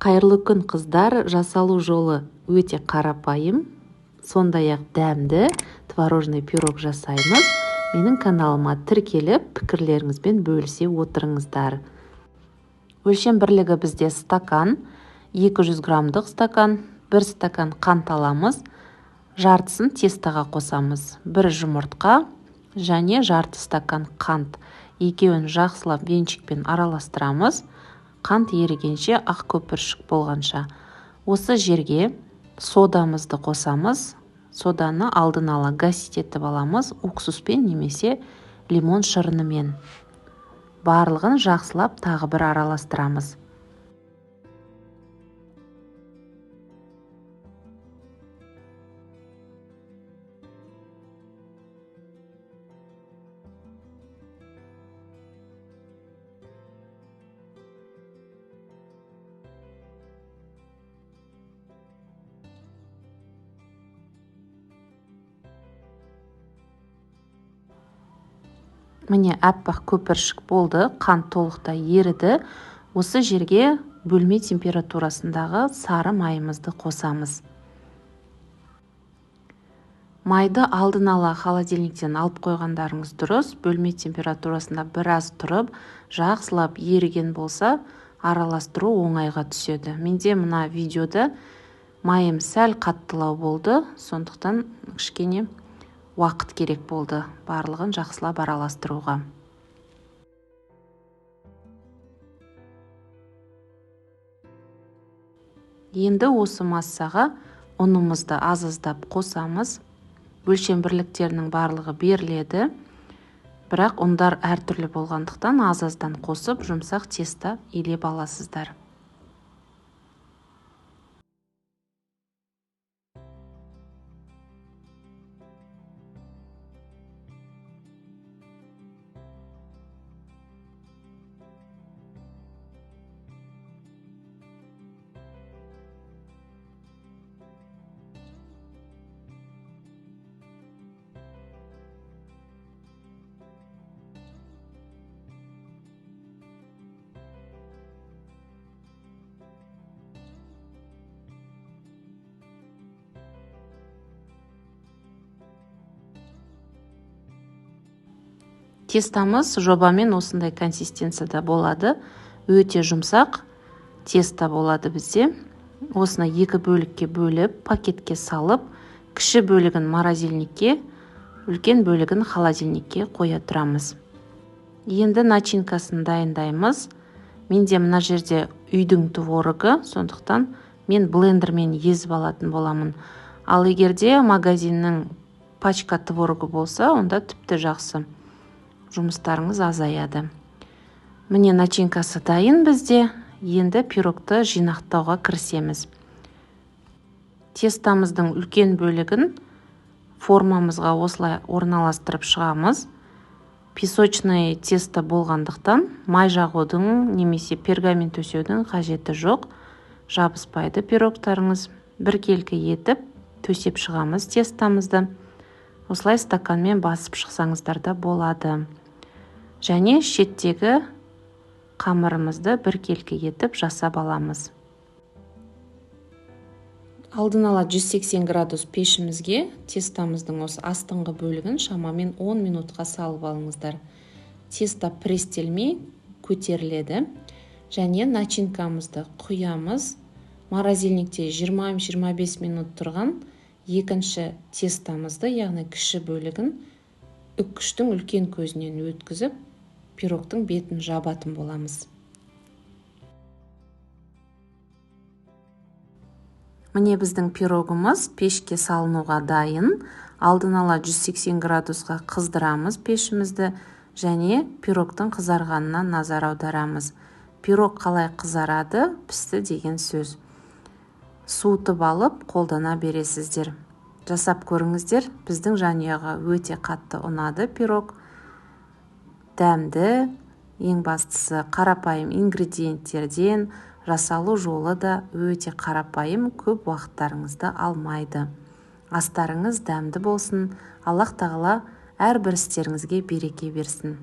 Қайырлы күн қыздар, жасалу жолы өте қарапайым, сондай-ақ дәмді творожный пирог жасаймыз. Менің каналыма тіркеліп, пікірлеріңізбен бөлісе отырыңыздар. Өлшем бірлігі бізде стакан, 200 граммдық стакан, 1 стакан қант аламыз, жартысын тестаға қосамыз. 1 жұмыртқа және жарты стакан қант. Екеуін жақсылап венчикпен араластырамыз. Қант ерігенше, ақ көпіршік болғанша. Осы жерге содамызды қосамыз. Соданы алдын ала гасить етіп аламыз, уксуспен немесе лимон шырынымен. Барлығын жақсылап тағы бір араластырамыз. Міне аппақ көпіршік болды, қант толықтай еріді. Осы жерге бөлме температурасындағы сары майымызды қосамыз. Майды алдын ала холодильниктен алып қойғандарыңыз дұрыс. Бөлме температурасында біраз тұрып, жақсылап еріген болса, араластыру оңайға түседі. Менде мына видеода майым сәл қаттылау болды, сондықтан кішкене уақыт керек болды барлығын жақсылап араластыруға. Енді осы массаға ұнымызды аз-аздап қосамыз. Өлшем бірліктерінің барлығы беріледі, бірақ ұндар әртүрлі болғандықтан аз-аздан қосып, жұмсақ теста илеп аласыздар. Тестамыз жобамен осындай консистенцияда болады. Өте жұмсақ теста болады бізде. Осыны 2 бөлікке бөліп, пакетке салып, кіші бөлігін морозильникке, үлкен бөлігін холодильникке қоя тұрамыз. Енді начинкасын дайындаймыз. Менде мына жерде үйдің творогы, сондықтан мен блендермен езіп алатын боламын. Ал егерде магазиннің пачка творогы болса, онда тіпті жақсы. Жұмыстарыңыз азаяды. Міне начинкасы дайын бізде. Енді пирогты жинақтауға кірісеміз. Тестамыздың үлкен бөлігін формамызға осылай орналастырып шығамыз. Песочный тесто болғандықтан май жағудың немесе пергамент төсеудің қажеті жоқ. Жабыспайды пирогтарыңыз. Біркелкі етіп төсеп шығамыз тестамызды. Осылай стаканмен басып шықсаңыздар да болады. Және шеттегі қамырымызды біркелкі етіп жасап аламыз. Алдын ала 180 градус пешімізге тестамыздың осы астыңғы бөлігін шамамен 10 минутқа салып алыңыздар. Теста престелмей көтеріледі. Және начинкамызды құямыз. Морозильникте 20-25 минут тұрған екінші тестамызды, яғни кіші бөлігін үккіштің үлкен көзінен өткізіп, пирогтың бетін жабатын боламыз. Міне біздің пирогымыз пешке салынуға дайын. Алдын ала 180 градусқа қыздырамыз пешімізді және пирогтың қызарғанына назар аударамыз. Пирог қалай қызарады, пісті деген сөз. Суытып алып, қолдана бересіздер. Жасап көріңіздер, біздің жанұяға өте қатты ұнады пирог. Дәмді, ең бастысы қарапайым ингредиенттерден, жасалу жолы да өте қарапайым, көп уақыттарыңызды алмайды. Астарыңыз дәмді болсын, Аллах тағала әрбір істеріңізге береке берсін.